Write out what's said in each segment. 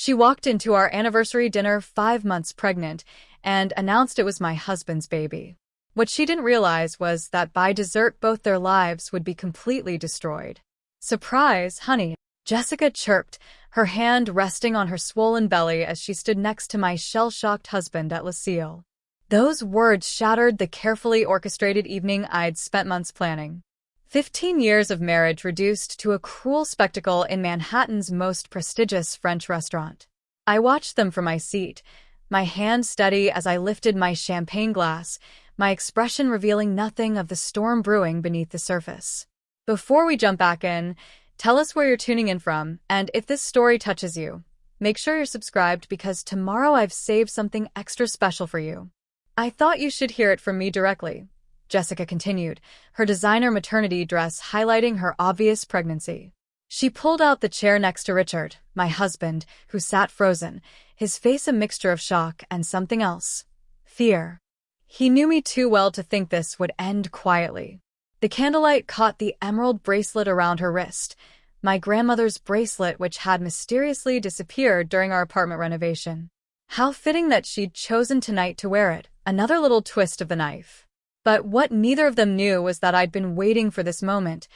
She walked into our anniversary dinner 5 months pregnant and announced it was my husband's baby. What she didn't realize was that by dessert both their lives would be completely destroyed. "Surprise, honey," Jessica chirped, her hand resting on her swollen belly as she stood next to my shell-shocked husband at Lucille. Those words shattered the carefully orchestrated evening I'd spent months planning. 15 years of marriage reduced to a cruel spectacle in Manhattan's most prestigious French restaurant. I watched them from my seat, my hand steady as I lifted my champagne glass, my expression revealing nothing of the storm brewing beneath the surface. Before we jump back in, tell us where you're tuning in from, and if this story touches you, make sure you're subscribed because tomorrow I've saved something extra special for you. "I thought you should hear it from me directly," Jessica continued, her designer maternity dress highlighting her obvious pregnancy. She pulled out the chair next to Richard, my husband, who sat frozen, his face a mixture of shock and something else. Fear. He knew me too well to think this would end quietly. The candlelight caught the emerald bracelet around her wrist, my grandmother's bracelet which had mysteriously disappeared during our apartment renovation. How fitting that she'd chosen tonight to wear it, another little twist of the knife. But what neither of them knew was that I'd been waiting for this moment,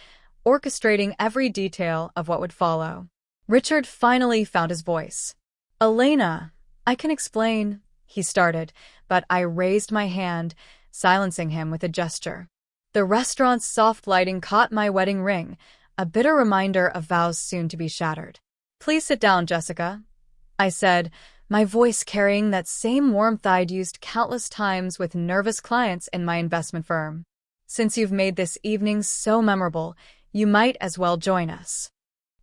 orchestrating every detail of what would follow. Richard finally found his voice. "Elena, I can explain," he started, but I raised my hand, silencing him with a gesture. The restaurant's soft lighting caught my wedding ring, a bitter reminder of vows soon to be shattered. "Please sit down, Jessica," I said, my voice carrying that same warmth I'd used countless times with nervous clients in my investment firm. "Since you've made this evening so memorable, you might as well join us."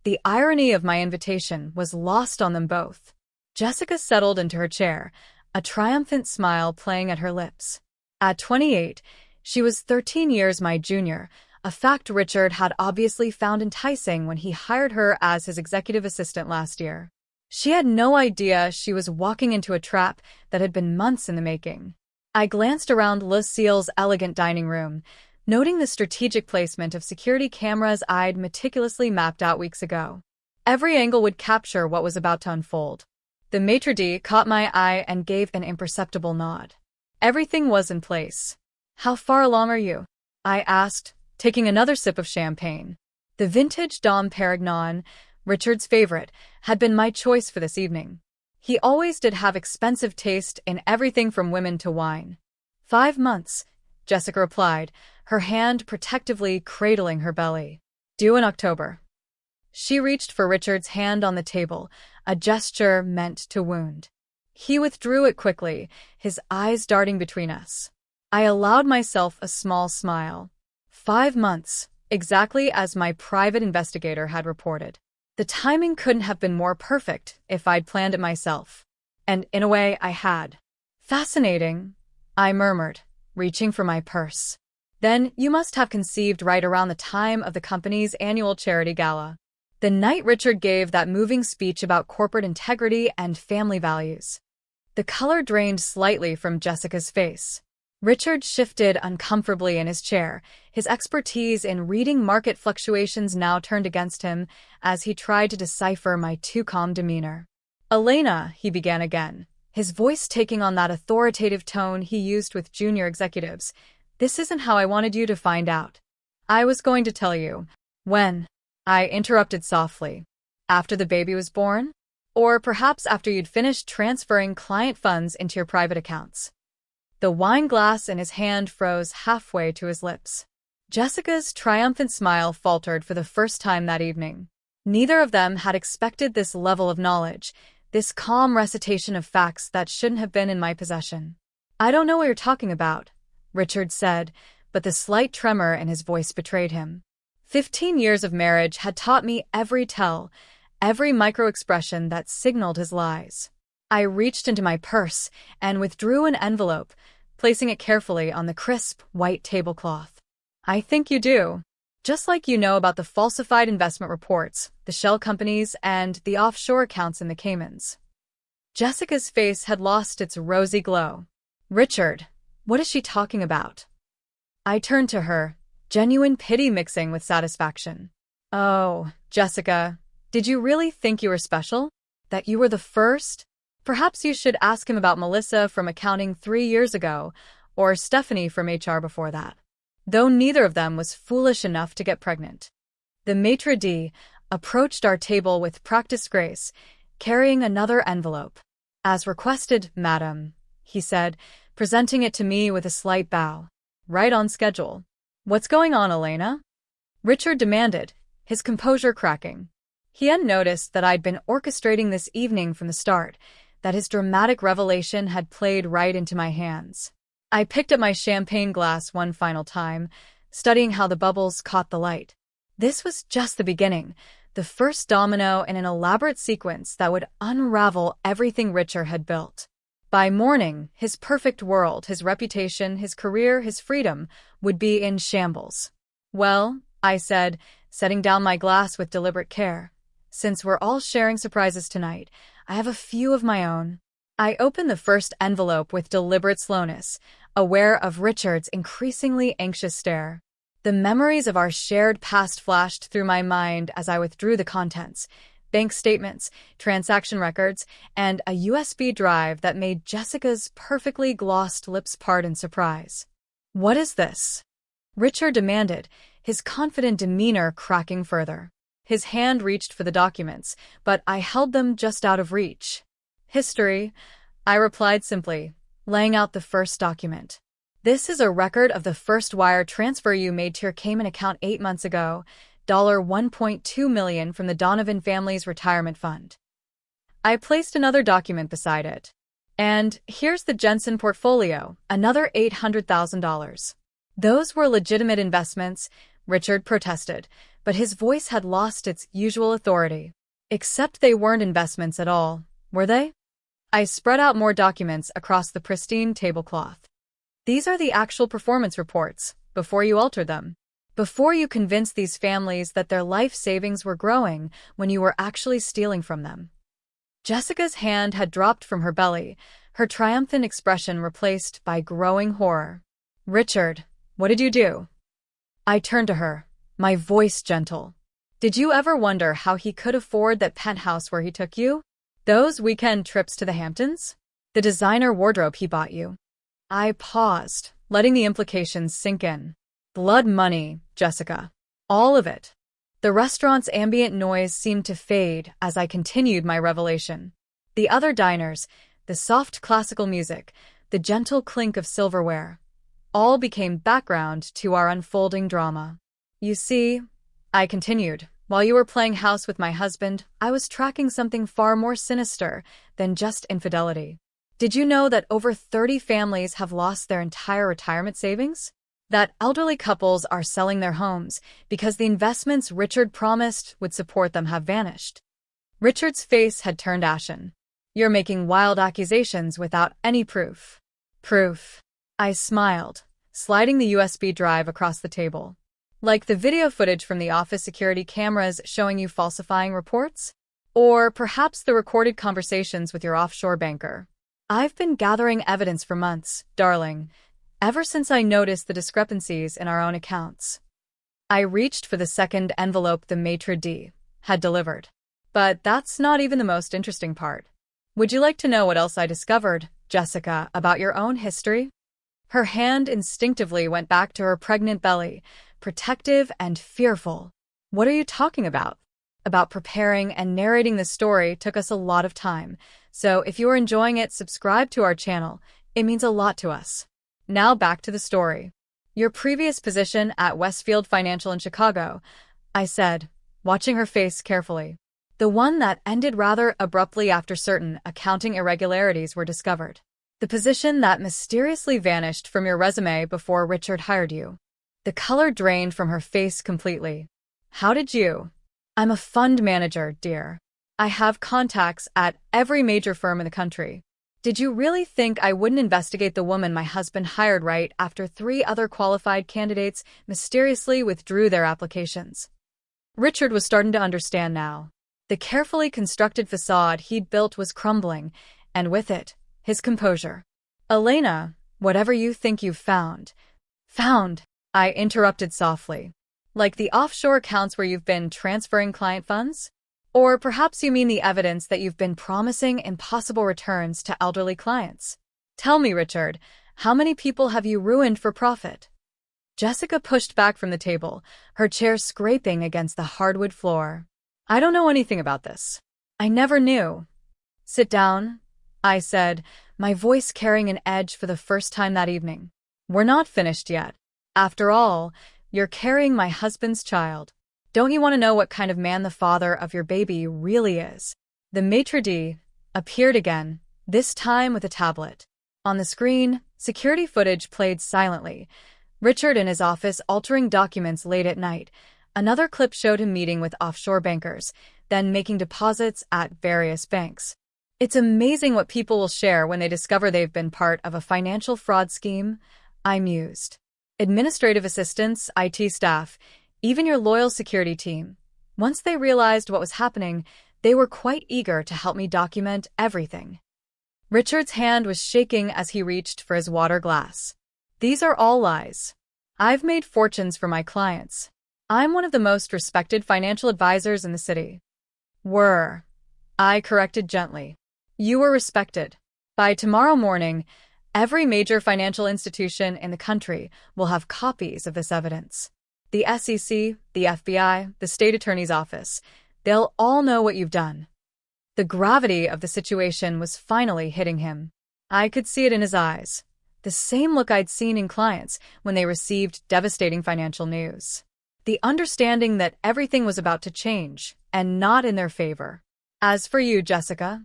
The irony of my invitation was lost on them both. Jessica settled into her chair, a triumphant smile playing at her lips. At 28, she was 13 years my junior, a fact Richard had obviously found enticing when he hired her as his executive assistant last year. She had no idea she was walking into a trap that had been months in the making. I glanced around Lucille's elegant dining room, noting the strategic placement of security cameras I'd meticulously mapped out weeks ago. Every angle would capture what was about to unfold. The maitre d' caught my eye and gave an imperceptible nod. Everything was in place. "How far along are you?" I asked, taking another sip of champagne. The vintage Dom Perignon, Richard's favorite, had been my choice for this evening. He always did have expensive taste in everything from women to wine. 5 months, Jessica replied, her hand protectively cradling her belly. "Due in October." She reached for Richard's hand on the table, a gesture meant to wound. He withdrew it quickly, his eyes darting between us. I allowed myself a small smile. 5 months, exactly as my private investigator had reported. The timing couldn't have been more perfect if I'd planned it myself. And in a way, I had. "Fascinating," I murmured, reaching for my purse. "Then you must have conceived right around the time of the company's annual charity gala. The night Richard gave that moving speech about corporate integrity and family values." The color drained slightly from Jessica's face. Richard shifted uncomfortably in his chair, his expertise in reading market fluctuations now turned against him as he tried to decipher my too calm demeanor. "Elena," he began again, his voice taking on that authoritative tone he used with junior executives, "this isn't how I wanted you to find out. I was going to tell you." "When?" I interrupted softly. "After the baby was born? Or perhaps after you'd finished transferring client funds into your private accounts?" The wine glass in his hand froze halfway to his lips. Jessica's triumphant smile faltered for the first time that evening. Neither of them had expected this level of knowledge, this calm recitation of facts that shouldn't have been in my possession. "I don't know what you're talking about," Richard said, but the slight tremor in his voice betrayed him. 15 years of marriage had taught me every tell, every micro-expression that signaled his lies. I reached into my purse and withdrew an envelope, placing it carefully on the crisp, white tablecloth. "I think you do. Just like you know about the falsified investment reports, the shell companies, and the offshore accounts in the Caymans." Jessica's face had lost its rosy glow. "Richard, what is she talking about?" I turned to her, genuine pity mixing with satisfaction. "Oh, Jessica, did you really think you were special? That you were the first? Perhaps you should ask him about Melissa from accounting 3 years ago, or Stephanie from HR before that. Though neither of them was foolish enough to get pregnant. The maitre d' approached our table with practiced grace, carrying another envelope. As requested, madam, he said, presenting it to me with a slight bow. Right on schedule. What's going on, Elena? Richard demanded, his composure cracking. He hadn't noticed that I'd been orchestrating this evening from the start, that his dramatic revelation had played right into my hands. I picked up my champagne glass one final time, studying how the bubbles caught the light. This was just the beginning, the first domino in an elaborate sequence that would unravel everything Richard had built. By morning, his perfect world, his reputation, his career, his freedom, would be in shambles. Well, I said, setting down my glass with deliberate care. Since we're all sharing surprises tonight, I have a few of my own. I opened the first envelope with deliberate slowness, aware of Richard's increasingly anxious stare. The memories of our shared past flashed through my mind as I withdrew the contents. Bank statements, transaction records, and a USB drive that made Jessica's perfectly glossed lips part in surprise. What is this? Richard demanded, his confident demeanor cracking further. His hand reached for the documents, but I held them just out of reach. History, I replied simply, laying out the first document. This is a record of the first wire transfer you made to your Cayman account 8 months ago, $1.2 million from the Donovan family's retirement fund. I placed another document beside it. And here's the Jensen portfolio, another $800,000. Those were legitimate investments, Richard protested, but his voice had lost its usual authority. Except they weren't investments at all, were they? I spread out more documents across the pristine tablecloth. These are the actual performance reports, before you altered them. Before you convinced these families that their life savings were growing when you were actually stealing from them. Jessica's hand had dropped from her belly, her triumphant expression replaced by growing horror. Richard, what did you do? I turned to her, my voice gentle. Did you ever wonder how he could afford that penthouse where he took you? Those weekend trips to the Hamptons? The designer wardrobe he bought you? I paused, letting the implications sink in. Blood money, Jessica. All of it. The restaurant's ambient noise seemed to fade as I continued my revelation. The other diners, the soft classical music, the gentle clink of silverware, all became background to our unfolding drama. You see, I continued, while you were playing house with my husband, I was tracking something far more sinister than just infidelity. Did you know that over 30 families have lost their entire retirement savings? That elderly couples are selling their homes because the investments Richard promised would support them have vanished. Richard's face had turned ashen. You're making wild accusations without any proof. Proof. I smiled, sliding the USB drive across the table. Like the video footage from the office security cameras showing you falsifying reports? Or perhaps the recorded conversations with your offshore banker. I've been gathering evidence for months, darling, ever since I noticed the discrepancies in our own accounts. I reached for the second envelope the maitre d' had delivered. But that's not even the most interesting part. Would you like to know what else I discovered, Jessica, about your own history? Her hand instinctively went back to her pregnant belly, protective and fearful. What are you talking about? About preparing and narrating the story took us a lot of time, so if you are enjoying it, subscribe to our channel. It means a lot to us. Now back to the story. Your previous position at Westfield Financial in Chicago, I said, watching her face carefully. The one that ended rather abruptly after certain accounting irregularities were discovered. The position that mysteriously vanished from your resume before Richard hired you. The color drained from her face completely. How did you? I'm a fund manager, dear. I have contacts at every major firm in the country. Did you really think I wouldn't investigate the woman my husband hired right after 3 other qualified candidates mysteriously withdrew their applications? Richard was starting to understand now. The carefully constructed facade he'd built was crumbling, and with it, his composure. Elena, whatever you think you've found. Found, I interrupted softly. Like the offshore accounts where you've been transferring client funds? Or perhaps you mean the evidence that you've been promising impossible returns to elderly clients. Tell me, Richard, how many people have you ruined for profit? Jessica pushed back from the table, her chair scraping against the hardwood floor. I don't know anything about this. I never knew. Sit down, I said, my voice carrying an edge for the first time that evening. We're not finished yet. After all, you're carrying my husband's child. Don't you want to know what kind of man the father of your baby really is? The maitre d' appeared again, this time with a tablet. On the screen, security footage played silently. Richard in his office altering documents late at night. Another clip showed him meeting with offshore bankers, then making deposits at various banks. It's amazing what people will share when they discover they've been part of a financial fraud scheme, I mused. Administrative assistants, IT staff, even your loyal security team. Once they realized what was happening, they were quite eager to help me document everything. Richard's hand was shaking as he reached for his water glass. These are all lies. I've made fortunes for my clients. I'm one of the most respected financial advisors in the city. Were. I corrected gently. You were respected. By tomorrow morning, every major financial institution in the country will have copies of this evidence. The SEC, the FBI, the state attorney's office, they'll all know what you've done. The gravity of the situation was finally hitting him. I could see it in his eyes. The same look I'd seen in clients when they received devastating financial news. The understanding that everything was about to change, and not in their favor. As for you, Jessica,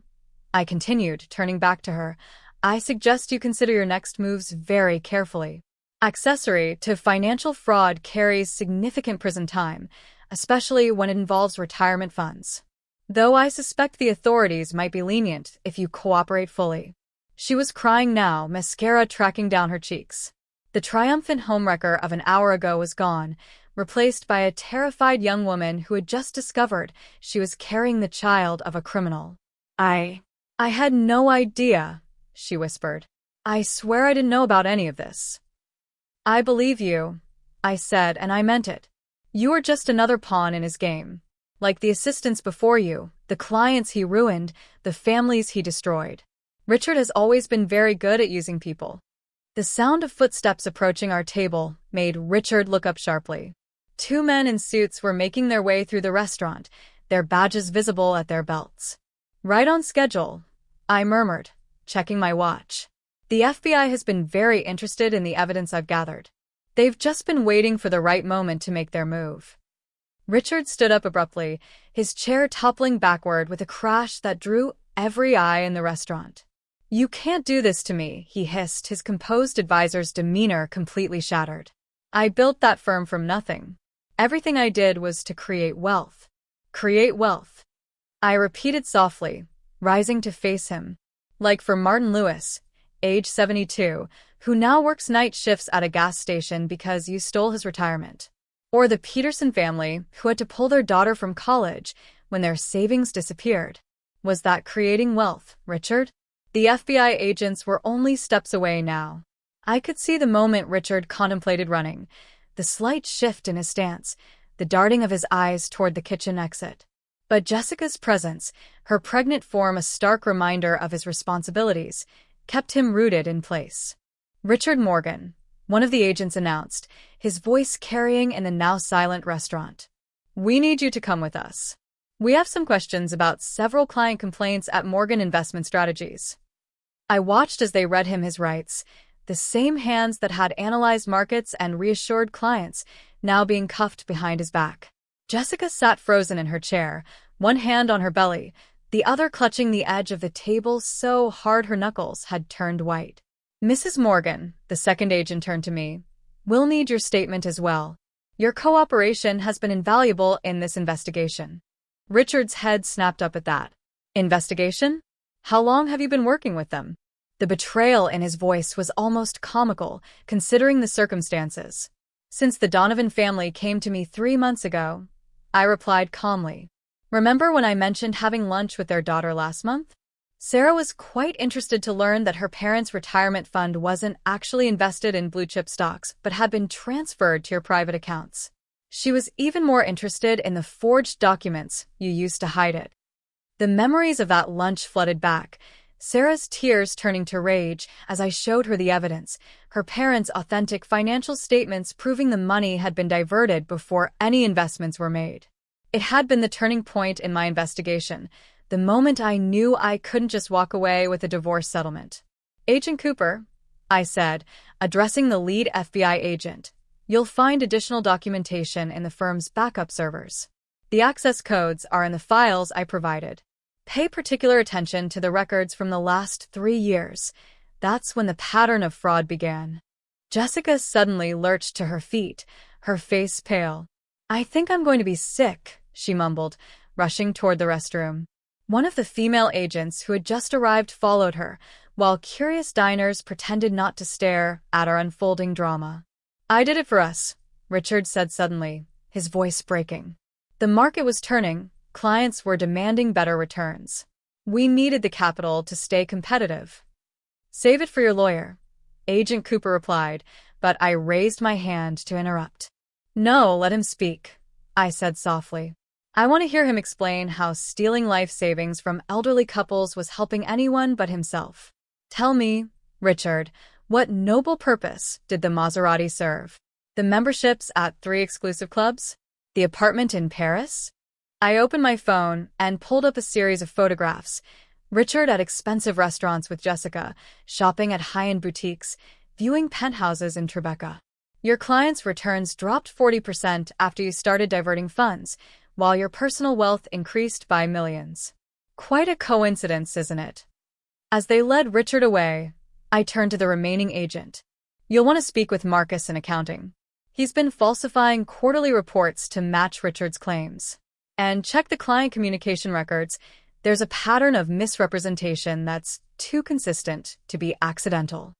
I continued, turning back to her, I suggest you consider your next moves very carefully. Accessory to financial fraud carries significant prison time, especially when it involves retirement funds. Though I suspect the authorities might be lenient if you cooperate fully. She was crying now, mascara tracking down her cheeks. The triumphant homewrecker of an hour ago was gone, replaced by a terrified young woman who had just discovered she was carrying the child of a criminal. I had no idea, she whispered. I swear I didn't know about any of this. I believe you, I said, and I meant it. You are just another pawn in his game. Like the assistants before you, the clients he ruined, the families he destroyed. Richard has always been very good at using people. The sound of footsteps approaching our table made Richard look up sharply. Two men in suits were making their way through the restaurant, their badges visible at their belts. Right on schedule, I murmured, checking my watch. The FBI has been very interested in the evidence I've gathered. They've just been waiting for the right moment to make their move. Richard stood up abruptly, his chair toppling backward with a crash that drew every eye in the restaurant. You can't do this to me, he hissed, his composed advisor's demeanor completely shattered. I built that firm from nothing. Everything I did was to create wealth. Create wealth. I repeated softly, rising to face him. Like for Martin Lewis, age 72, who now works night shifts at a gas station because you stole his retirement. Or the Peterson family, who had to pull their daughter from college when their savings disappeared. Was that creating wealth, Richard? The FBI agents were only steps away now. I could see the moment Richard contemplated running, the slight shift in his stance, the darting of his eyes toward the kitchen exit. But Jessica's presence, her pregnant form a stark reminder of his responsibilities, kept him rooted in place. Richard Morgan, one of the agents announced, his voice carrying in the now silent restaurant. We need you to come with us. We have some questions about several client complaints at Morgan Investment Strategies. I watched as they read him his rights, the same hands that had analyzed markets and reassured clients, now being cuffed behind his back. Jessica sat frozen in her chair, one hand on her belly, the other clutching the edge of the table so hard her knuckles had turned white. Mrs. Morgan, the second agent turned to me. We'll need your statement as well. Your cooperation has been invaluable in this investigation. Richard's head snapped up at that. Investigation? How long have you been working with them? The betrayal in his voice was almost comical, considering the circumstances. Since the Donovan family came to me 3 months ago, I replied calmly. Remember when I mentioned having lunch with their daughter last month? Sarah was quite interested to learn that her parents' retirement fund wasn't actually invested in blue-chip stocks, but had been transferred to your private accounts. She was even more interested in the forged documents you used to hide it. The memories of that lunch flooded back, Sarah's tears turning to rage as I showed her the evidence, her parents' authentic financial statements proving the money had been diverted before any investments were made. It had been the turning point in my investigation, the moment I knew I couldn't just walk away with a divorce settlement. "Agent Cooper," I said, addressing the lead FBI agent, "you'll find additional documentation in the firm's backup servers. The access codes are in the files I provided. Pay particular attention to the records from the last 3 years. That's when the pattern of fraud began." Jessica suddenly lurched to her feet, her face pale. "I think I'm going to be sick," she mumbled, rushing toward the restroom. One of the female agents who had just arrived followed her, while curious diners pretended not to stare at our unfolding drama. "I did it for us," Richard said suddenly, his voice breaking. The market was turning. Clients were demanding better returns. We needed the capital to stay competitive. "Save it for your lawyer," Agent Cooper replied, but I raised my hand to interrupt. "No, let him speak," I said softly. "I want to hear him explain how stealing life savings from elderly couples was helping anyone but himself. Tell me, Richard, what noble purpose did the Maserati serve? The memberships at 3 exclusive clubs? The apartment in Paris?" I opened my phone and pulled up a series of photographs. Richard at expensive restaurants with Jessica, shopping at high-end boutiques, viewing penthouses in Tribeca. "Your clients' returns dropped 40% after you started diverting funds, while your personal wealth increased by millions. Quite a coincidence, isn't it?" As they led Richard away, I turned to the remaining agent. "You'll want to speak with Marcus in accounting. He's been falsifying quarterly reports to match Richard's claims. And check the client communication records. There's a pattern of misrepresentation that's too consistent to be accidental."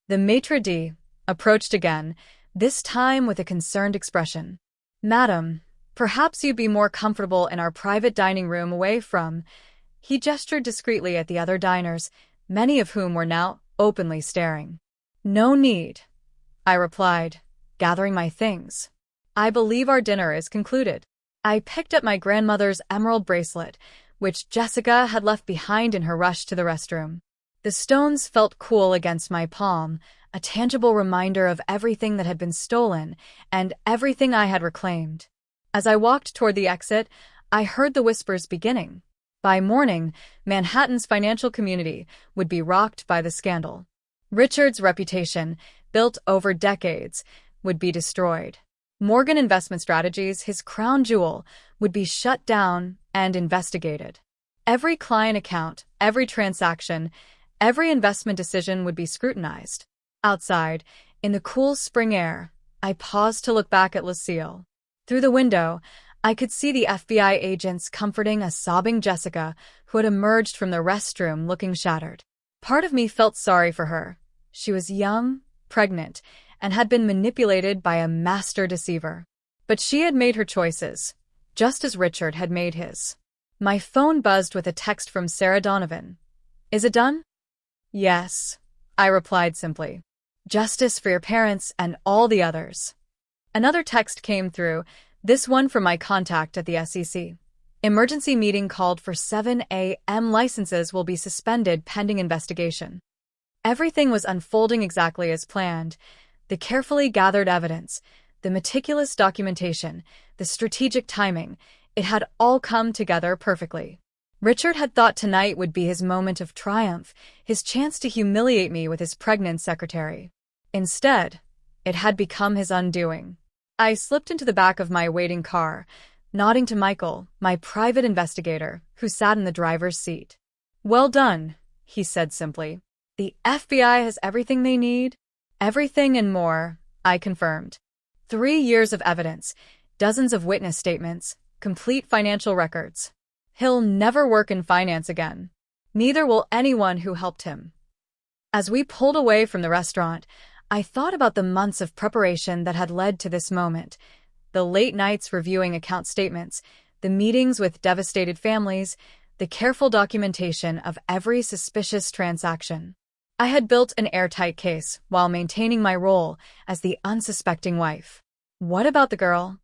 The maitre d' approached again, this time with a concerned expression. "Madam, perhaps you'd be more comfortable in our private dining room away from—" He gestured discreetly at the other diners, many of whom were now openly staring. "No need," I replied, gathering my things. "I believe our dinner is concluded." I picked up my grandmother's emerald bracelet, which Jessica had left behind in her rush to the restroom. The stones felt cool against my palm, a tangible reminder of everything that had been stolen and everything I had reclaimed. As I walked toward the exit, I heard the whispers beginning. By morning, Manhattan's financial community would be rocked by the scandal. Richard's reputation, built over decades, would be destroyed. Morgan Investment Strategies, his crown jewel, would be shut down and investigated. Every client account, every transaction, every investment decision would be scrutinized. Outside, in the cool spring air, I paused to look back at Lucille. Through the window, I could see the FBI agents comforting a sobbing Jessica who had emerged from the restroom looking shattered. Part of me felt sorry for her. She was young, pregnant, and had been manipulated by a master deceiver. But she had made her choices, just as Richard had made his. My phone buzzed with a text from Sarah Donovan. "Is it done?" "Yes," I replied simply. "Justice for your parents and all the others." Another text came through, this one from my contact at the SEC. "Emergency meeting called for 7 a.m. Licenses will be suspended pending investigation." Everything was unfolding exactly as planned. The carefully gathered evidence, the meticulous documentation, the strategic timing, it had all come together perfectly. Richard had thought tonight would be his moment of triumph, his chance to humiliate me with his pregnant secretary. Instead, it had become his undoing. I slipped into the back of my waiting car, nodding to Michael, my private investigator, who sat in the driver's seat. "Well done," he said simply. "The FBI has everything they need?" "Everything and more," I confirmed. 3 years of evidence, dozens of witness statements, complete financial records. He'll never work in finance again. Neither will anyone who helped him. As we pulled away from the restaurant, I thought about the months of preparation that had led to this moment. The late nights reviewing account statements, the meetings with devastated families, the careful documentation of every suspicious transaction. I had built an airtight case while maintaining my role as the unsuspecting wife. What about the girl?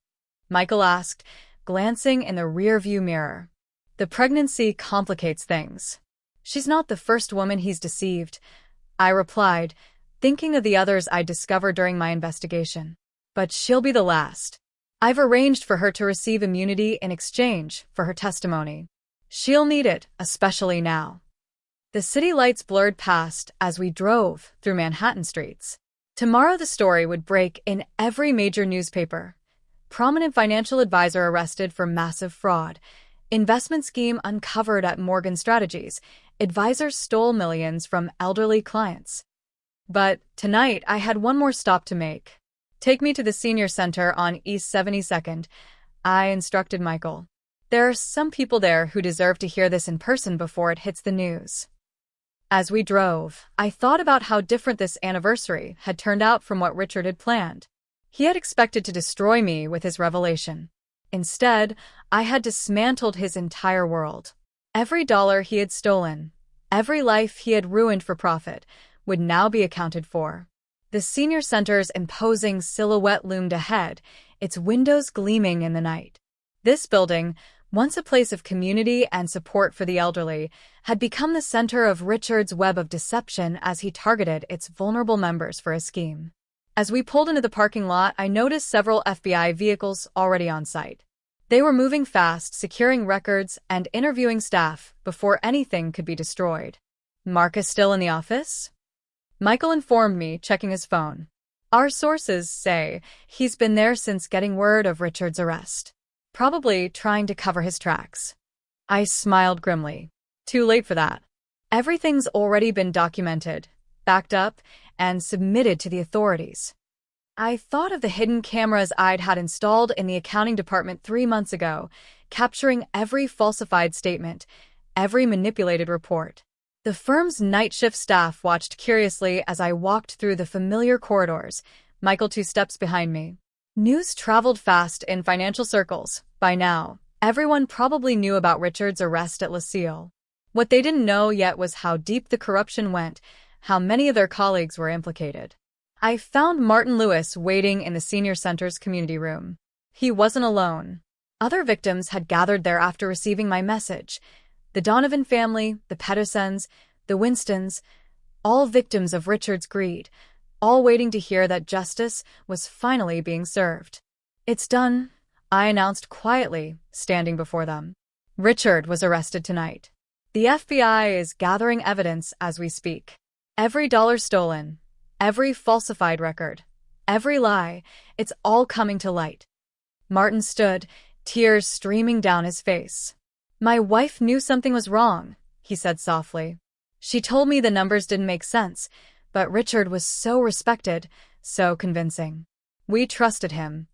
Michael asked, glancing in the rearview mirror. The pregnancy complicates things. She's not the first woman he's deceived, I replied, thinking of the others I'd discovered during my investigation. But she'll be the last. I've arranged for her to receive immunity in exchange for her testimony. She'll need it, especially now. The city lights blurred past as we drove through Manhattan streets. Tomorrow the story would break in every major newspaper. Prominent financial advisor arrested for massive fraud. Investment scheme uncovered at Morgan Strategies. Advisors stole millions from elderly clients. But tonight I had one more stop to make. Take me to the senior center on East 72nd, I instructed Michael. There are some people there who deserve to hear this in person before it hits the news. As we drove, I thought about how different this anniversary had turned out from what Richard had planned. He had expected to destroy me with his revelation. Instead, I had dismantled his entire world. Every dollar he had stolen, every life he had ruined for profit, would now be accounted for. The senior center's imposing silhouette loomed ahead, its windows gleaming in the night. This building, once a place of community and support for the elderly, had become the center of Richard's web of deception as he targeted its vulnerable members for a scheme. As we pulled into the parking lot, I noticed several FBI vehicles already on site. They were moving fast, securing records and interviewing staff before anything could be destroyed. Marcus still in the office? Michael informed me, checking his phone. Our sources say he's been there since getting word of Richard's arrest. Probably trying to cover his tracks. I smiled grimly. Too late for that. Everything's already been documented, backed up, and submitted to the authorities. I thought of the hidden cameras I'd had installed in the accounting department 3 months ago, capturing every falsified statement, every manipulated report. The firm's night shift staff watched curiously as I walked through the familiar corridors, Michael 2 steps behind me. News traveled fast in financial circles. By now, everyone probably knew about Richard's arrest at Lucille. What they didn't know yet was how deep the corruption went, how many of their colleagues were implicated. I found Martin Lewis waiting in the senior center's community room. He wasn't alone. Other victims had gathered there after receiving my message. The Donovan family, the Pedersens, the Winstons, all victims of Richard's greed, all waiting to hear that justice was finally being served. It's done, I announced quietly, standing before them. Richard was arrested tonight. The FBI is gathering evidence as we speak. Every dollar stolen, every falsified record, every lie, it's all coming to light. Martin stood, tears streaming down his face. My wife knew something was wrong, he said softly. She told me the numbers didn't make sense, but Richard was so respected, so convincing. We trusted him.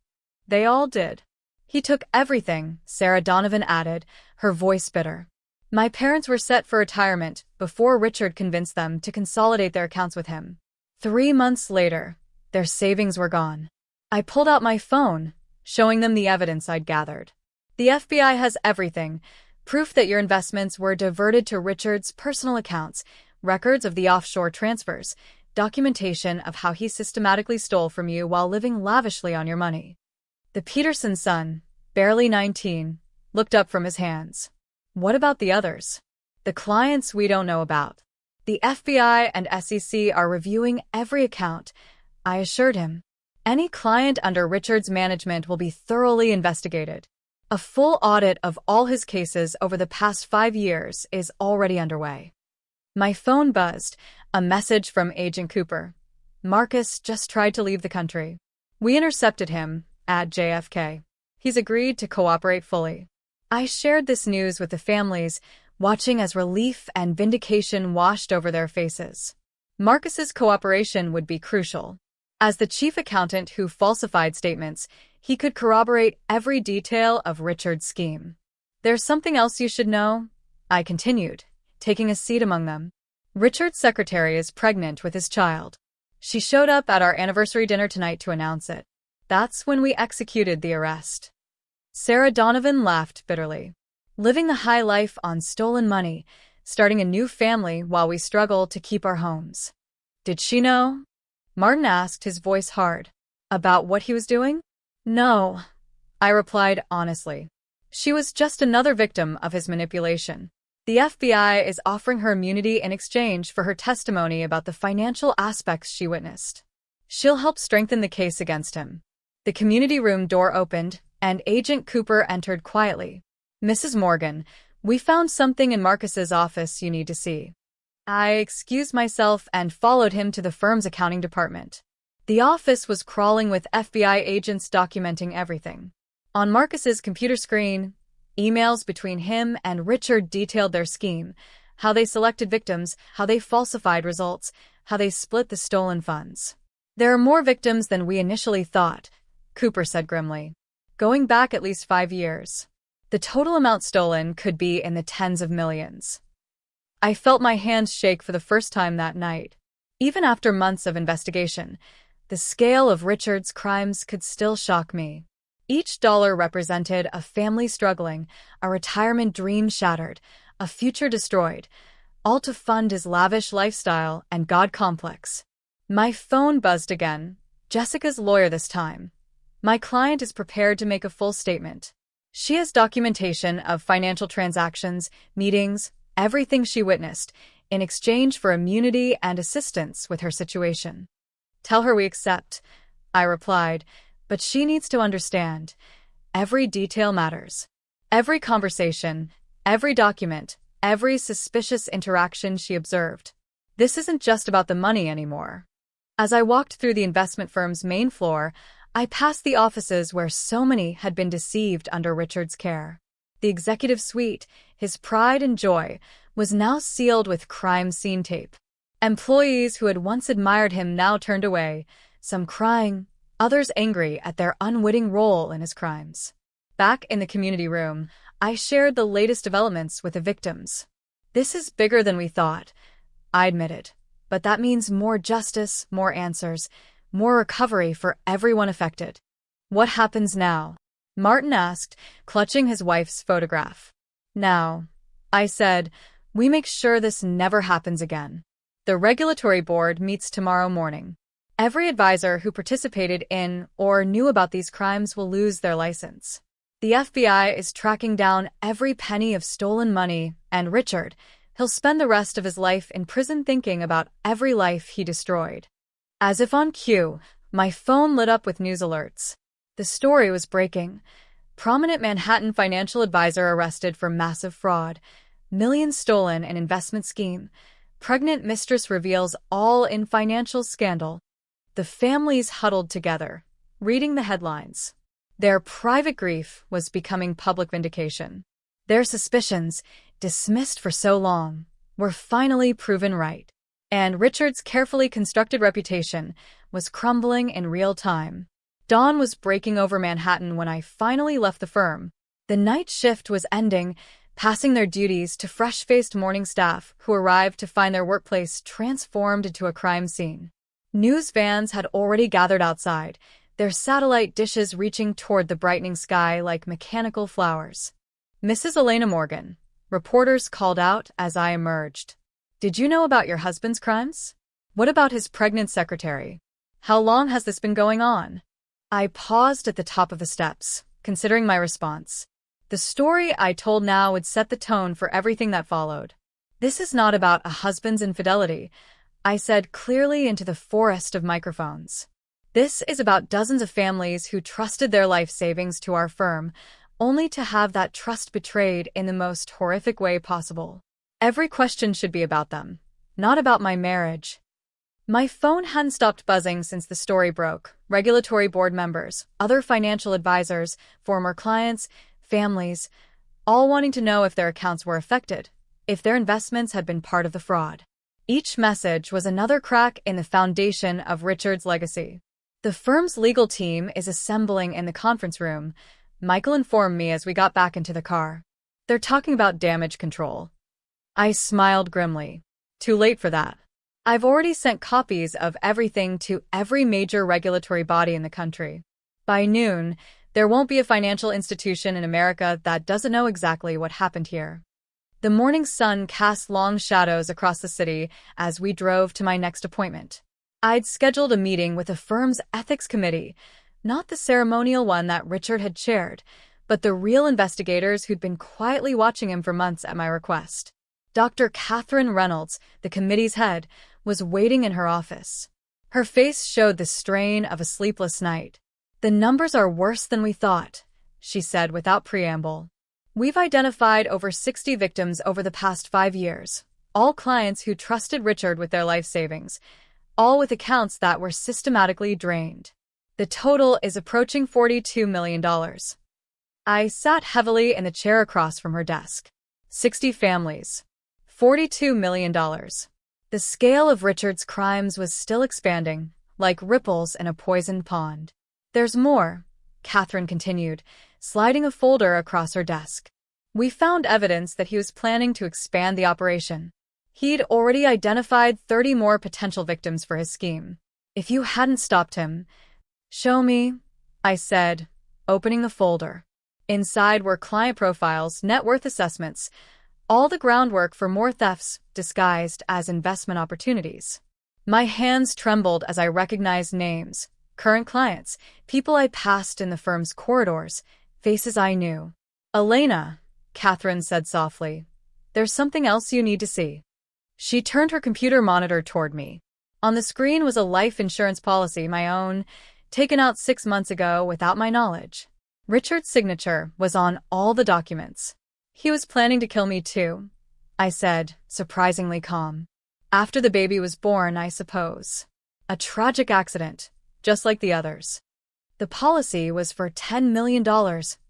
They all did. He took everything, Sarah Donovan added, her voice bitter. My parents were set for retirement before Richard convinced them to consolidate their accounts with him. 3 months later, their savings were gone. I pulled out my phone, showing them the evidence I'd gathered. The FBI has everything. Proof that your investments were diverted to Richard's personal accounts, records of the offshore transfers, documentation of how he systematically stole from you while living lavishly on your money. The Peterson son, barely 19, looked up from his hands. What about the others? The clients we don't know about. The FBI and SEC are reviewing every account, I assured him. Any client under Richard's management will be thoroughly investigated. A full audit of all his cases over the past 5 years is already underway. My phone buzzed, a message from Agent Cooper. Marcus just tried to leave the country. We intercepted him at JFK. He's agreed to cooperate fully. I shared this news with the families, watching as relief and vindication washed over their faces. Marcus's cooperation would be crucial. As the chief accountant who falsified statements, he could corroborate every detail of Richard's scheme. There's something else you should know, I continued, taking a seat among them. Richard's secretary is pregnant with his child. She showed up at our anniversary dinner tonight to announce it. That's when we executed the arrest. Sarah Donovan laughed bitterly. Living the high life on stolen money, starting a new family while we struggle to keep our homes. Did she know? Martin asked, his voice hard. About what he was doing? No, I replied honestly. She was just another victim of his manipulation. The FBI is offering her immunity in exchange for her testimony about the financial aspects she witnessed. She'll help strengthen the case against him. The community room door opened, and Agent Cooper entered quietly. Mrs. Morgan, we found something in Marcus's office you need to see. I excused myself and followed him to the firm's accounting department. The office was crawling with FBI agents documenting everything. On Marcus's computer screen, emails between him and Richard detailed their scheme, how they selected victims, how they falsified results, how they split the stolen funds. There are more victims than we initially thought, Cooper said grimly. Going back at least 5 years. The total amount stolen could be in the tens of millions. I felt my hands shake for the first time that night. Even after months of investigation, the scale of Richard's crimes could still shock me. Each dollar represented a family struggling, a retirement dream shattered, a future destroyed, all to fund his lavish lifestyle and God complex. My phone buzzed again. Jessica's lawyer this time. My client is prepared to make a full statement. She has documentation of financial transactions, meetings, everything she witnessed, in exchange for immunity and assistance with her situation. Tell her we accept, I replied, but she needs to understand. Every detail matters. Every conversation, every document, every suspicious interaction she observed. This isn't just about the money anymore. As I walked through the investment firm's main floor, I passed the offices where so many had been deceived under Richard's care. The executive suite, his pride and joy, was now sealed with crime scene tape. Employees who had once admired him now turned away, some crying, others angry at their unwitting role in his crimes. Back in the community room, I shared the latest developments with the victims. This is bigger than we thought, I admitted, but that means more justice, more answers, more recovery for everyone affected. What happens now? Martin asked, clutching his wife's photograph. Now, I said, we make sure this never happens again. The regulatory board meets tomorrow morning. Every advisor who participated in or knew about these crimes will lose their license. The FBI is tracking down every penny of stolen money, and Richard, he'll spend the rest of his life in prison thinking about every life he destroyed. As if on cue, my phone lit up with news alerts. The story was breaking. Prominent Manhattan financial advisor arrested for massive fraud. Millions stolen in investment scheme. Pregnant mistress reveals all in financial scandal. The families huddled together, reading the headlines. Their private grief was becoming public vindication. Their suspicions, dismissed for so long, were finally proven right. And Richard's carefully constructed reputation was crumbling in real time. Dawn was breaking over Manhattan when I finally left the firm. The night shift was ending, passing their duties to fresh-faced morning staff who arrived to find their workplace transformed into a crime scene. News vans had already gathered outside, their satellite dishes reaching toward the brightening sky like mechanical flowers. Mrs. Elena Morgan, reporters called out as I emerged. Did you know about your husband's crimes? What about his pregnant secretary? How long has this been going on? I paused at the top of the steps, considering my response. The story I told now would set the tone for everything that followed. This is not about a husband's infidelity, I said clearly into the forest of microphones. This is about dozens of families who trusted their life savings to our firm, only to have that trust betrayed in the most horrific way possible. Every question should be about them, not about my marriage. My phone hadn't stopped buzzing since the story broke. Regulatory board members, other financial advisors, former clients, families, all wanting to know if their accounts were affected, if their investments had been part of the fraud. Each message was another crack in the foundation of Richard's legacy. The firm's legal team is assembling in the conference room, Michael informed me as we got back into the car. They're talking about damage control. I smiled grimly. Too late for that. I've already sent copies of everything to every major regulatory body in the country. By noon, there won't be a financial institution in America that doesn't know exactly what happened here. The morning sun cast long shadows across the city as we drove to my next appointment. I'd scheduled a meeting with the firm's ethics committee, Not the ceremonial one that Richard had chaired, but the real investigators who'd been quietly watching him for months at my request. Dr. Catherine Reynolds, the committee's head, was waiting in her office. Her face showed the strain of a sleepless night. "The numbers are worse than we thought," she said without preamble. "We've identified over 60 victims over the past 5 years, all clients who trusted Richard with their life savings, all with accounts that were systematically drained. The total is approaching $42 million. I sat heavily in the chair across from her desk. 60 families. $42 million. The scale of Richard's crimes was still expanding, like ripples in a poisoned pond. "There's more," Catherine continued, sliding a folder across her desk. "We found evidence that he was planning to expand the operation. He'd already identified 30 more potential victims for his scheme. If you hadn't stopped him—" "Show me," I said, opening the folder. Inside were client profiles, net worth assessments, all the groundwork for more thefts disguised as investment opportunities. My hands trembled as I recognized names, current clients, people I passed in the firm's corridors, faces I knew. "Elena," Catherine said softly, "there's something else you need to see." She turned her computer monitor toward me. On the screen was a life insurance policy, my own, taken out 6 months ago without my knowledge. Richard's signature was on all the documents. "He was planning to kill me too," I said, surprisingly calm. "After the baby was born, I suppose. A tragic accident, just like the others." "The policy was for $10 million,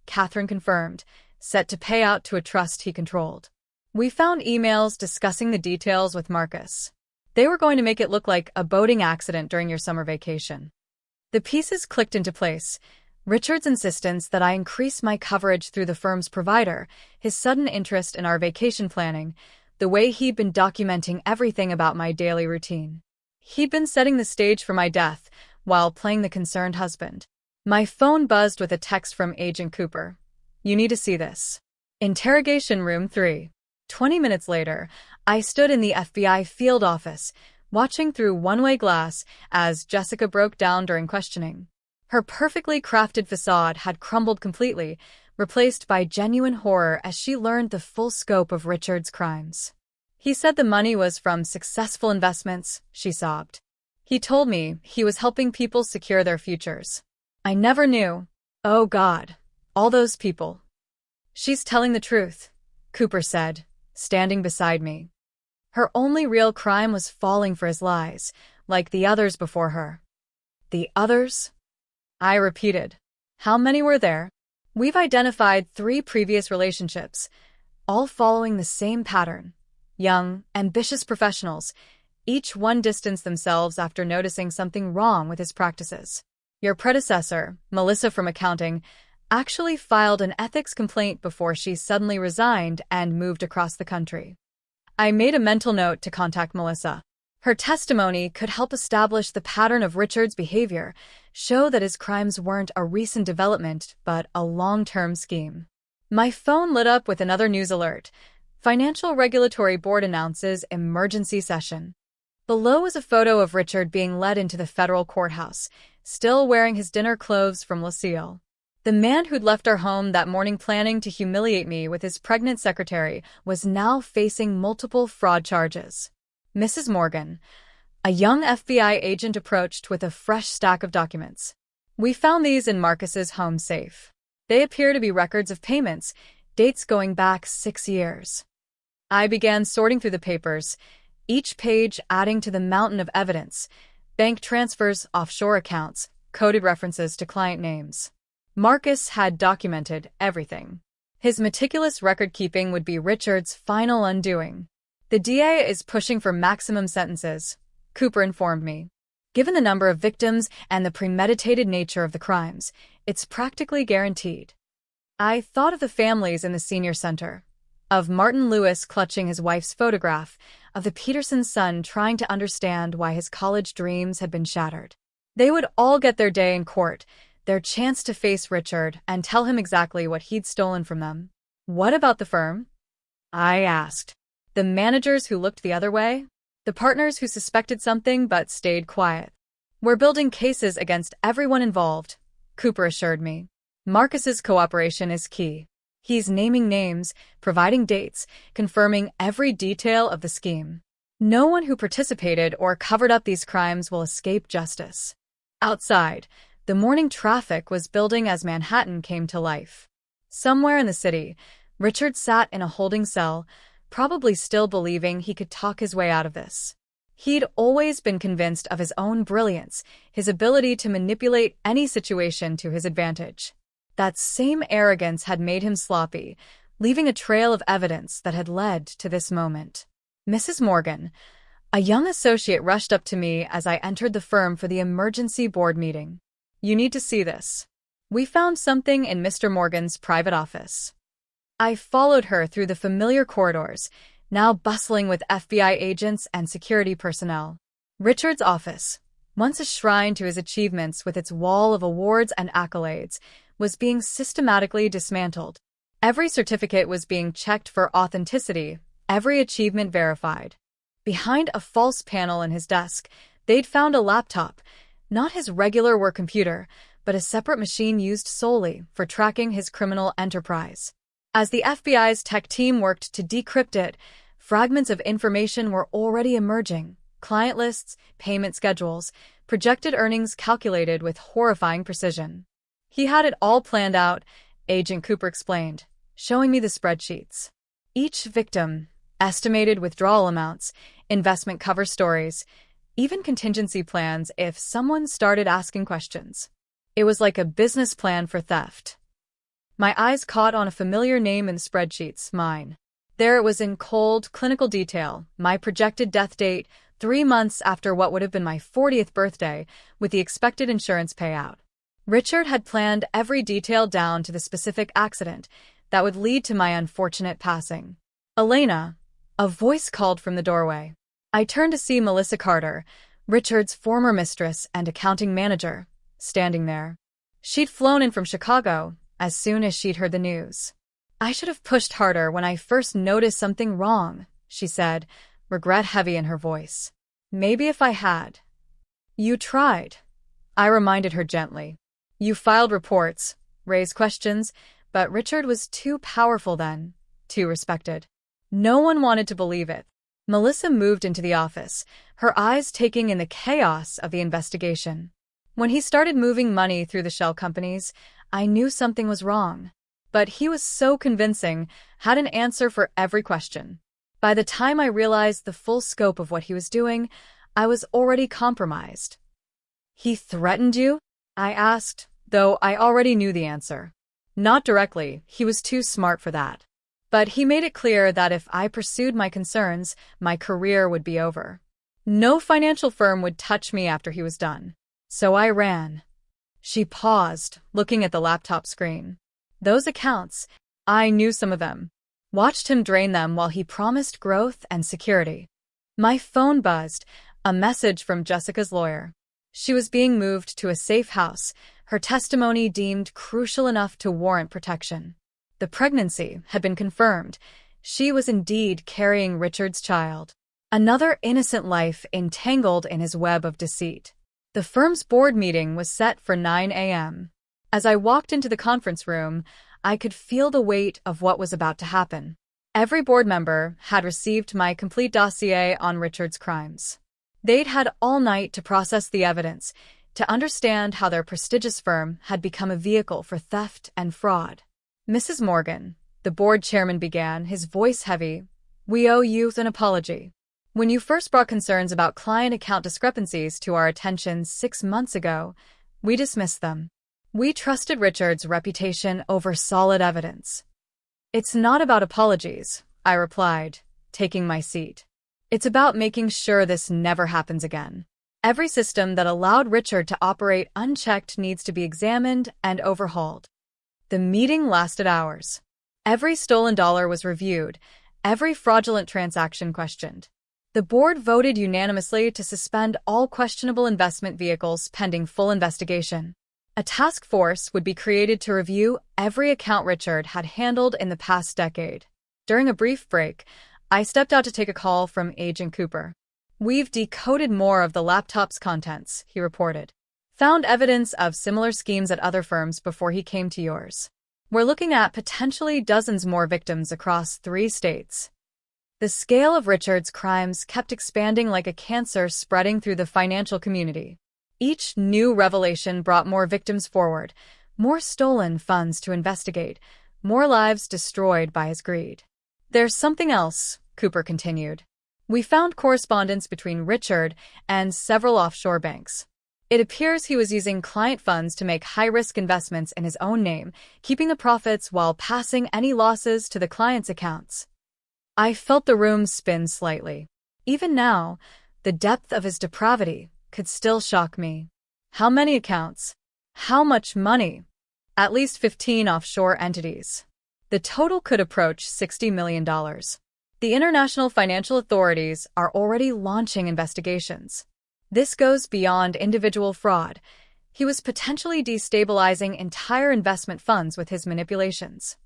Catherine confirmed, set to pay out to a trust he controlled. "We found emails discussing the details with Marcus. They were going to make it look like a boating accident during your summer vacation." The pieces clicked into place. Richard's insistence that I increase my coverage through the firm's provider, his sudden interest in our vacation planning, the way he'd been documenting everything about my daily routine. He'd been setting the stage for my death while playing the concerned husband. My phone buzzed with a text from Agent Cooper. "You need to see this." Interrogation Room 3. 20 minutes later, I stood in the FBI field office, watching through one-way glass as Jessica broke down during questioning. Her perfectly crafted facade had crumbled completely, replaced by genuine horror as she learned the full scope of Richard's crimes. "He said the money was from successful investments," she sobbed. "He told me he was helping people secure their futures. I never knew. Oh God, all those people." "She's telling the truth," Cooper said, standing beside me. "Her only real crime was falling for his lies, like the others before her." "The others?" I repeated. "How many were there?" "We've identified 3 previous relationships, all following the same pattern. Young, ambitious professionals, each one distanced themselves after noticing something wrong with his practices. Your predecessor, Melissa from accounting, actually filed an ethics complaint before she suddenly resigned and moved across the country." I made a mental note to contact Melissa. Her testimony could help establish the pattern of Richard's behavior, show that his crimes weren't a recent development but a long-term scheme. My phone lit up with another news alert. Financial Regulatory Board announces emergency session. Below was a photo of Richard being led into the federal courthouse, still wearing his dinner clothes from Lucille. The man who'd left our home that morning planning to humiliate me with his pregnant secretary was now facing multiple fraud charges. Mrs. Morgan, a young FBI agent, approached with a fresh stack of documents. "We found these in Marcus's home safe. They appear to be records of payments, dates going back 6 years." I began sorting through the papers, each page adding to the mountain of evidence: bank transfers, offshore accounts, coded references to client names. Marcus had documented everything. His meticulous record-keeping would be Richard's final undoing. "The DA is pushing for maximum sentences," Cooper informed me. "Given the number of victims and the premeditated nature of the crimes, it's practically guaranteed." I thought of the families in the senior center, of Martin Lewis clutching his wife's photograph, of the Peterson's son trying to understand why his college dreams had been shattered. They would all get their day in court, their chance to face Richard and tell him exactly what he'd stolen from them. "What about the firm?" I asked. "The managers who looked the other way? The partners who suspected something but stayed quiet? We're building cases against everyone involved," Cooper assured me. Marcus's cooperation is key. He's naming names, providing dates, confirming every detail of the scheme. No one who participated or covered up these crimes will escape justice. Outside, the morning traffic was building as Manhattan came to life. Somewhere in the city, Richard sat in a holding cell, probably still believing he could talk his way out of this. He'd always been convinced of his own brilliance, his ability to manipulate any situation to his advantage. That same arrogance had made him sloppy, leaving a trail of evidence that had led to this moment. Mrs. Morgan, a young associate, rushed up to me as I entered the firm for the emergency board meeting. "You need to see this. We found something in Mr. Morgan's private office." I followed her through the familiar corridors, now bustling with FBI agents and security personnel. Richard's office, once a shrine to his achievements with its wall of awards and accolades, was being systematically dismantled. Every certificate was being checked for authenticity, every achievement verified. Behind a false panel in his desk, they'd found a laptop, not his regular work computer, but a separate machine used solely for tracking his criminal enterprise. As the FBI's tech team worked to decrypt it, fragments of information were already emerging: client lists, payment schedules, projected earnings calculated with horrifying precision. "He had it all planned out," Agent Cooper explained, showing me the spreadsheets. Each victim, estimated withdrawal amounts, investment cover stories, even contingency plans if someone started asking questions. It was like a business plan for theft. My eyes caught on a familiar name in the spreadsheets: mine. There it was in cold, clinical detail, my projected death date, 3 months after what would have been my 40th birthday, with the expected insurance payout. Richard had planned every detail down to the specific accident that would lead to my unfortunate passing. "Elena," a voice called from the doorway. I turned to see Melissa Carter, Richard's former mistress and accounting manager, standing there. She'd flown in from Chicago as soon as she'd heard the news. "I should have pushed harder when I first noticed something wrong," she said, regret heavy in her voice. "Maybe if I had." "You tried," I reminded her gently. "You filed reports, raised questions, but Richard was too powerful then, too respected. No one wanted to believe it." Melissa moved into the office, her eyes taking in the chaos of the investigation. "When he started moving money through the shell companies, I knew something was wrong. But he was so convincing, had an answer for every question. By the time I realized the full scope of what he was doing, I was already compromised." "He threatened you?" I asked, though I already knew the answer. "Not directly, he was too smart for that. But he made it clear that if I pursued my concerns, my career would be over. No financial firm would touch me after he was done. So I ran." She paused, looking at the laptop screen. "Those accounts, I knew some of them. Watched him drain them while he promised growth and security." My phone buzzed, a message from Jessica's lawyer. She was being moved to a safe house, her testimony deemed crucial enough to warrant protection. The pregnancy had been confirmed. She was indeed carrying Richard's child. Another innocent life entangled in his web of deceit. The firm's board meeting was set for 9 a.m. As I walked into the conference room, I could feel the weight of what was about to happen. Every board member had received my complete dossier on Richard's crimes. They'd had all night to process the evidence, to understand how their prestigious firm had become a vehicle for theft and fraud. "Mrs. Morgan," the board chairman began, his voice heavy, "we owe you an apology. When you first brought concerns about client account discrepancies to our attention 6 months ago, we dismissed them. We trusted Richard's reputation over solid evidence." "It's not about apologies," I replied, taking my seat. "It's about making sure this never happens again. Every system that allowed Richard to operate unchecked needs to be examined and overhauled." The meeting lasted hours. Every stolen dollar was reviewed, every fraudulent transaction questioned. The board voted unanimously to suspend all questionable investment vehicles pending full investigation. A task force would be created to review every account Richard had handled in the past decade. During a brief break, I stepped out to take a call from Agent Cooper. "We've decoded more of the laptop's contents," he reported. Found evidence of similar schemes at other firms before he came to yours. We're looking at potentially dozens more victims across 3 states. The scale of Richard's crimes kept expanding like a cancer spreading through the financial community. Each new revelation brought more victims forward, more stolen funds to investigate, more lives destroyed by his greed. There's something else, Cooper continued. We found correspondence between Richard and several offshore banks. It appears he was using client funds to make high-risk investments in his own name, keeping the profits while passing any losses to the client's accounts. I felt the room spin slightly. Even now, the depth of his depravity could still shock me. How many accounts? How much money? At least 15 offshore entities. The total could approach $60 million. The international financial authorities are already launching investigations. This goes beyond individual fraud. He was potentially destabilizing entire investment funds with his manipulations.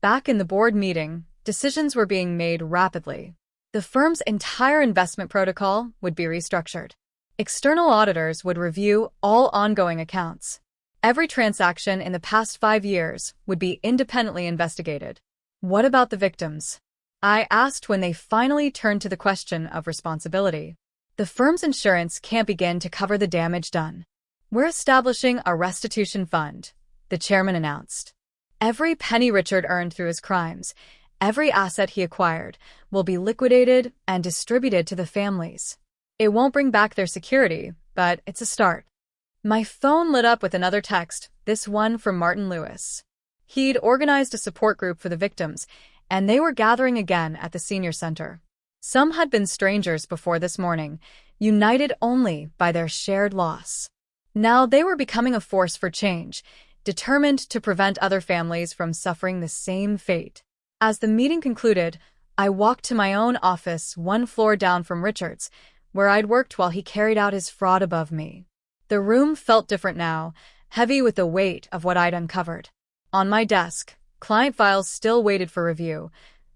Back in the board meeting, decisions were being made rapidly. The firm's entire investment protocol would be restructured. External auditors would review all ongoing accounts. Every transaction in the past 5 years would be independently investigated. What about the victims? I asked when they finally turned to the question of responsibility. The firm's insurance can't begin to cover the damage done. We're establishing a restitution fund, the chairman announced. Every penny Richard earned through his crimes, every asset he acquired, will be liquidated and distributed to the families. It won't bring back their security, but it's a start. My phone lit up with another text, this one from Martin Lewis. He'd organized a support group for the victims, and they were gathering again at the senior center. Some had been strangers before this morning, united only by their shared loss. Now they were becoming a force for change, determined to prevent other families from suffering the same fate. As the meeting concluded, I walked to my own office 1 floor down from Richard's, where I'd worked while he carried out his fraud above me. The room felt different now, heavy with the weight of what I'd uncovered. On my desk, client files still waited for review.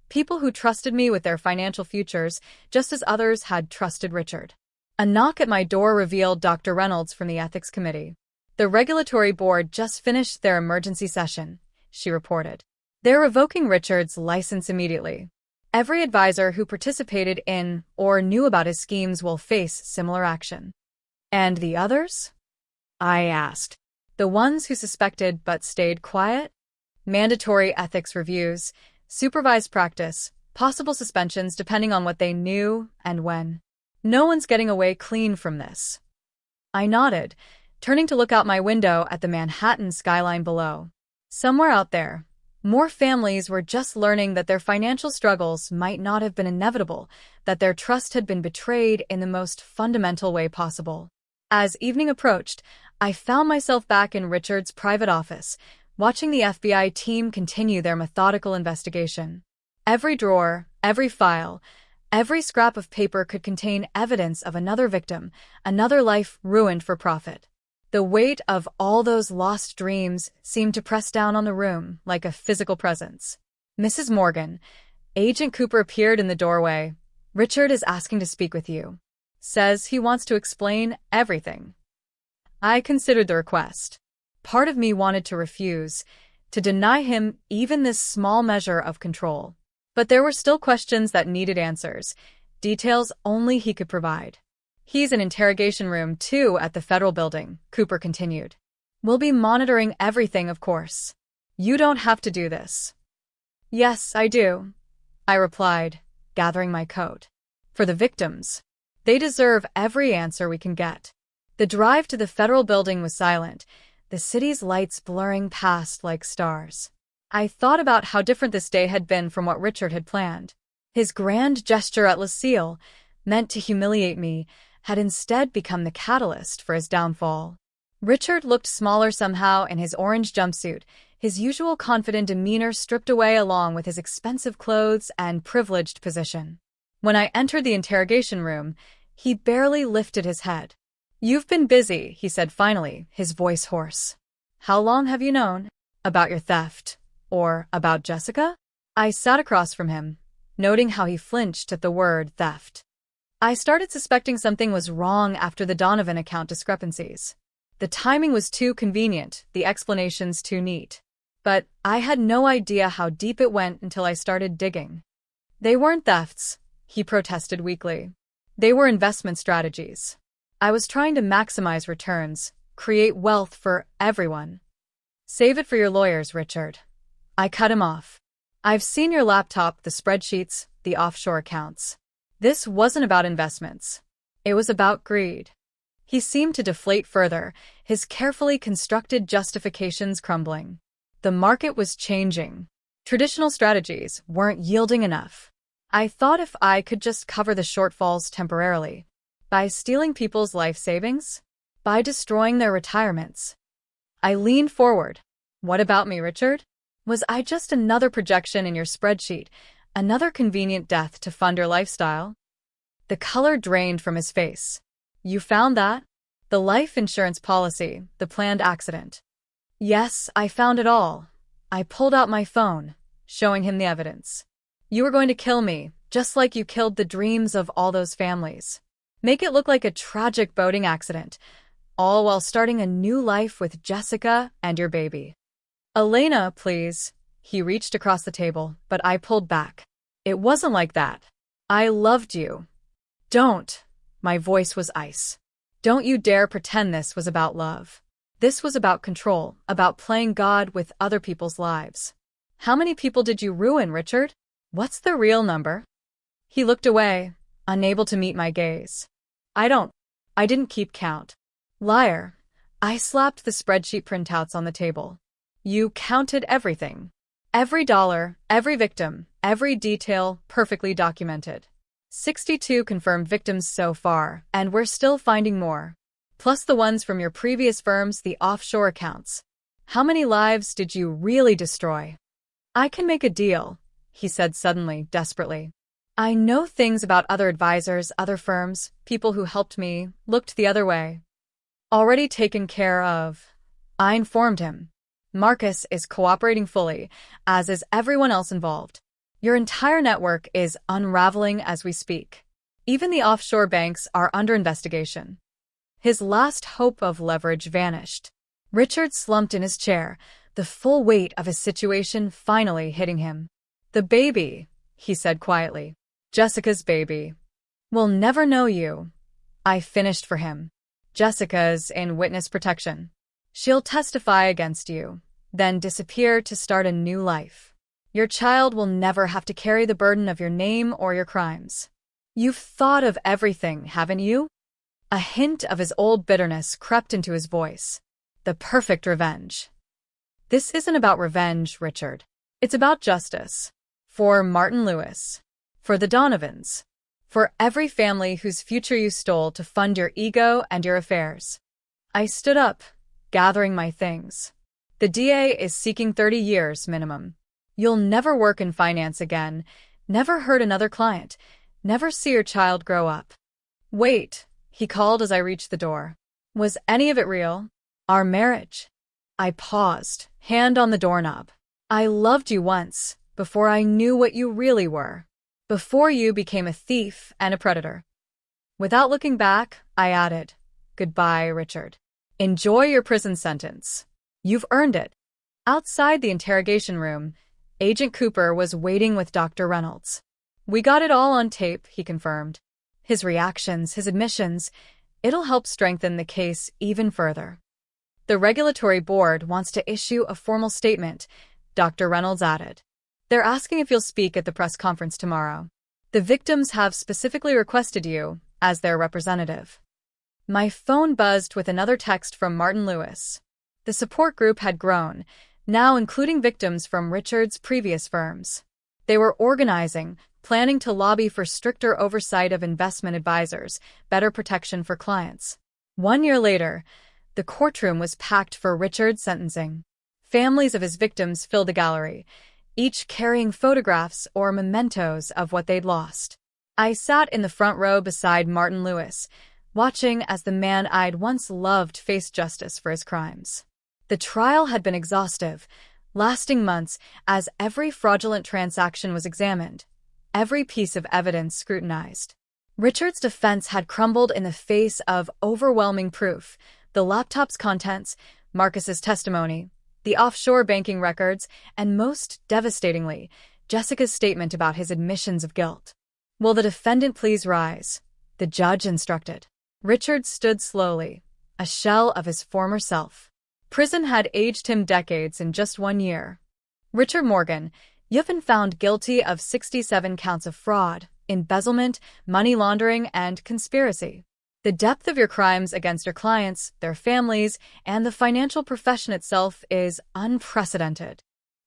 People who trusted me with their financial futures, just as others had trusted Richard. A knock at my door revealed Dr. Reynolds from the Ethics Committee. The regulatory board just finished their emergency session, she reported. They're revoking Richard's license immediately. Every advisor who participated in or knew about his schemes will face similar action. And the others? I asked. The ones who suspected but stayed quiet? Mandatory ethics reviews, supervised practice, possible suspensions depending on what they knew and when. No one's getting away clean from this. I nodded, turning to look out my window at the Manhattan skyline below. Somewhere out there, more families were just learning that their financial struggles might not have been inevitable, that their trust had been betrayed in the most fundamental way possible. As evening approached, I found myself back in Richard's private office, watching the FBI team continue their methodical investigation. Every drawer, every file, every scrap of paper could contain evidence of another victim, another life ruined for profit. The weight of all those lost dreams seemed to press down on the room like a physical presence. Mrs. Morgan, Agent Cooper appeared in the doorway. Richard is asking to speak with you. Says he wants to explain everything. I considered the request. Part of me wanted to refuse, to deny him even this small measure of control. But there were still questions that needed answers, details only he could provide. He's in interrogation room 2 at the federal building, Cooper continued. We'll be monitoring everything, of course. You don't have to do this. Yes, I do, I replied, gathering my coat. For the victims. They deserve every answer we can get. The drive to the federal building was silent, the city's lights blurring past like stars. I thought about how different this day had been from what Richard had planned. His grand gesture at Lucille, meant to humiliate me, had instead become the catalyst for his downfall. Richard looked smaller somehow in his orange jumpsuit, his usual confident demeanor stripped away along with his expensive clothes and privileged position. When I entered the interrogation room, he barely lifted his head. You've been busy, he said finally, his voice hoarse. How long have you known? About your theft? Or about Jessica? I sat across from him, noting how he flinched at the word theft. I started suspecting something was wrong after the Donovan account discrepancies. The timing was too convenient, the explanations too neat. But I had no idea how deep it went until I started digging. They weren't thefts, he protested weakly. They were investment strategies. I was trying to maximize returns, create wealth for everyone. Save it for your lawyers, Richard. I cut him off. I've seen your laptop, the spreadsheets, the offshore accounts. This wasn't about investments. It was about greed. He seemed to deflate further, his carefully constructed justifications crumbling. The market was changing. Traditional strategies weren't yielding enough. I thought if I could just cover the shortfalls temporarily, by stealing people's life savings, by destroying their retirements. I leaned forward. What about me, Richard? Was I just another projection in your spreadsheet, another convenient death to fund your lifestyle? The color drained from his face. You found that? The life insurance policy, the planned accident. Yes, I found it all. I pulled out my phone, showing him the evidence. You were going to kill me, just like you killed the dreams of all those families. Make it look like a tragic boating accident, all while starting a new life with Jessica and your baby. Elena, please. He reached across the table, but I pulled back. It wasn't like that. I loved you. Don't. My voice was ice. Don't you dare pretend this was about love. This was about control, about playing God with other people's lives. How many people did you ruin, Richard? What's the real number? He looked away, unable to meet my gaze. I didn't keep count. Liar. I slapped the spreadsheet printouts on the table. You counted everything. Every dollar, every victim, every detail perfectly documented. 62 confirmed victims so far, and we're still finding more. Plus the ones from your previous firms, the offshore accounts. How many lives did you really destroy? I can make a deal, he said suddenly, desperately. I know things about other advisors, other firms, people who helped me, looked the other way. Already taken care of. I informed him. Marcus is cooperating fully, as is everyone else involved. Your entire network is unraveling as we speak. Even the offshore banks are under investigation. His last hope of leverage vanished. Richard slumped in his chair, the full weight of his situation finally hitting him. The baby, he said quietly. Jessica's baby. Will never know you. I finished for him. Jessica's in witness protection. She'll testify against you, then disappear to start a new life. Your child will never have to carry the burden of your name or your crimes. You've thought of everything, haven't you? A hint of his old bitterness crept into his voice. The perfect revenge. This isn't about revenge, Richard. It's about justice. For Martin Lewis. For the Donovans. For every family whose future you stole to fund your ego and your affairs. I stood up, gathering my things. The DA is seeking 30 years minimum. You'll never work in finance again, never hurt another client, never see your child grow up. Wait, he called as I reached the door. Was any of it real? Our marriage? I paused, hand on the doorknob. I loved you once, before I knew what you really were. Before you became a thief and a predator. Without looking back, I added, Goodbye, Richard. Enjoy your prison sentence. You've earned it. Outside the interrogation room, Agent Cooper was waiting with Dr. Reynolds. We got it all on tape, he confirmed. His reactions, his admissions, it'll help strengthen the case even further. The regulatory board wants to issue a formal statement, Dr. Reynolds added. They're asking if you'll speak at the press conference tomorrow. The victims have specifically requested you as their representative. My phone buzzed with another text from Martin Lewis. The support group had grown, now including victims from Richard's previous firms. They were organizing, planning to lobby for stricter oversight of investment advisors, better protection for clients. 1 year later, the courtroom was packed for Richard's sentencing. Families of his victims filled the gallery, each carrying photographs or mementos of what they'd lost. I sat in the front row beside Martin Lewis, watching as the man I'd once loved faced justice for his crimes. The trial had been exhaustive, lasting months as every fraudulent transaction was examined, every piece of evidence scrutinized. Richard's defense had crumbled in the face of overwhelming proof, The laptop's contents, Marcus's testimony, the offshore banking records, and most devastatingly, Jessica's statement about his admissions of guilt. "Will the defendant please rise?" the judge instructed. Richard stood slowly, a shell of his former self. Prison had aged him decades in just 1 year. "Richard Morgan, you've been found guilty of 67 counts of fraud, embezzlement, money laundering, and conspiracy. The depth of your crimes against your clients, their families, and the financial profession itself is unprecedented."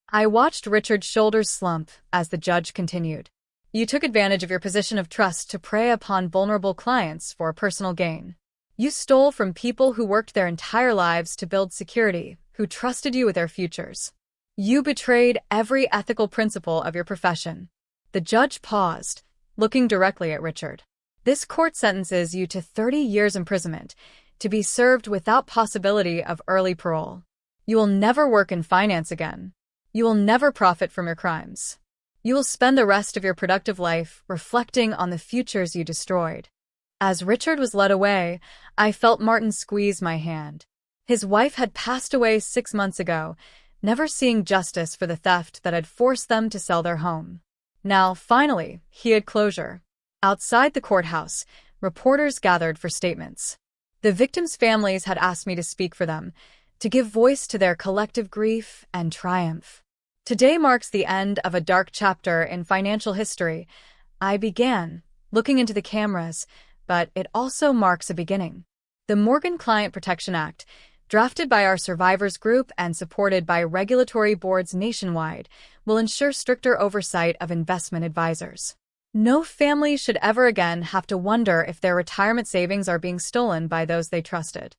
I watched Richard's shoulders slump as the judge continued. "You took advantage of your position of trust to prey upon vulnerable clients for personal gain. You stole from people who worked their entire lives to build security, who trusted you with their futures. You betrayed every ethical principle of your profession." The judge paused, looking directly at Richard. "This court sentences you to 30 years imprisonment, to be served without possibility of early parole. You will never work in finance again. You will never profit from your crimes. You will spend the rest of your productive life reflecting on the futures you destroyed." As Richard was led away, I felt Martin squeeze my hand. His wife had passed away 6 months ago, never seeing justice for the theft that had forced them to sell their home. Now, finally, he had closure. Outside the courthouse, reporters gathered for statements. The victims' families had asked me to speak for them, to give voice to their collective grief and triumph. "Today marks the end of a dark chapter in financial history," I began, looking into the cameras, "but it also marks a beginning. The Morgan Client Protection Act, drafted by our survivors group and supported by regulatory boards nationwide, will ensure stricter oversight of investment advisors. No family should ever again have to wonder if their retirement savings are being stolen by those they trusted."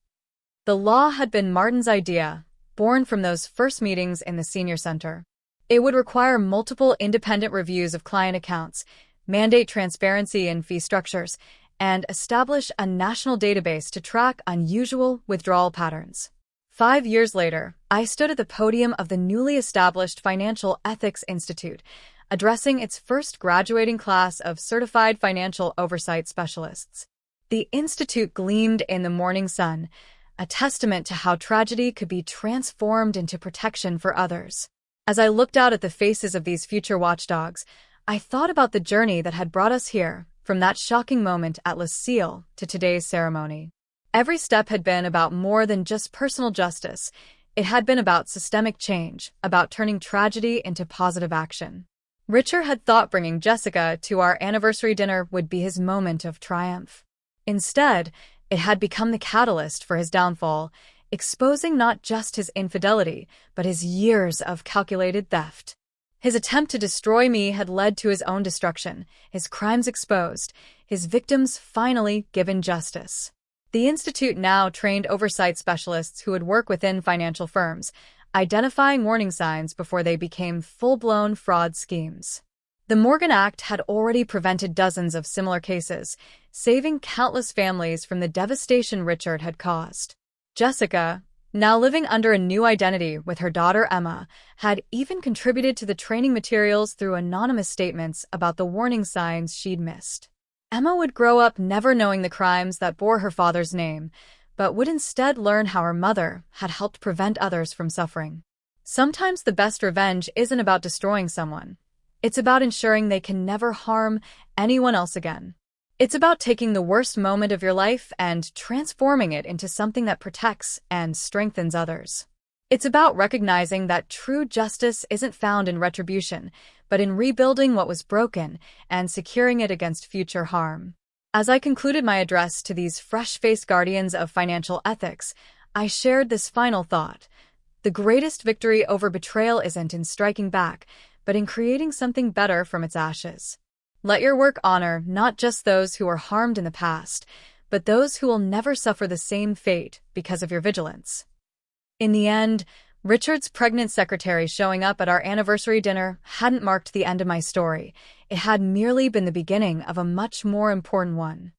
The law had been Martin's idea, born from those first meetings in the senior center. It would require multiple independent reviews of client accounts, mandate transparency in fee structures, and establish a national database to track unusual withdrawal patterns. 5 years later, I stood at the podium of the newly established Financial Ethics Institute, addressing its first graduating class of certified financial oversight specialists. The institute gleamed in the morning sun, a testament to how tragedy could be transformed into protection for others. As I looked out at the faces of these future watchdogs, I thought about the journey that had brought us here, from that shocking moment at Lucille to today's ceremony. Every step had been about more than just personal justice. It had been about systemic change, about turning tragedy into positive action. Richard had thought bringing Jessica to our anniversary dinner would be his moment of triumph. Instead, it had become the catalyst for his downfall, exposing not just his infidelity, but his years of calculated theft. His attempt to destroy me had led to his own destruction, his crimes exposed, his victims finally given justice. The Institute now trained oversight specialists who would work within financial firms, identifying warning signs before they became full-blown fraud schemes. The Morgan Act had already prevented dozens of similar cases, saving countless families from the devastation Richard had caused. Jessica, now living under a new identity with her daughter Emma, had even contributed to the training materials through anonymous statements about the warning signs she'd missed. Emma would grow up never knowing the crimes that bore her father's name, but would instead learn how her mother had helped prevent others from suffering. Sometimes the best revenge isn't about destroying someone. It's about ensuring they can never harm anyone else again. It's about taking the worst moment of your life and transforming it into something that protects and strengthens others. It's about recognizing that true justice isn't found in retribution, but in rebuilding what was broken and securing it against future harm. As I concluded my address to these fresh-faced guardians of financial ethics, I shared this final thought. The greatest victory over betrayal isn't in striking back, but in creating something better from its ashes. Let your work honor not just those who were harmed in the past, but those who will never suffer the same fate because of your vigilance. In the end, Richard's pregnant secretary showing up at our anniversary dinner hadn't marked the end of my story. It had merely been the beginning of a much more important one.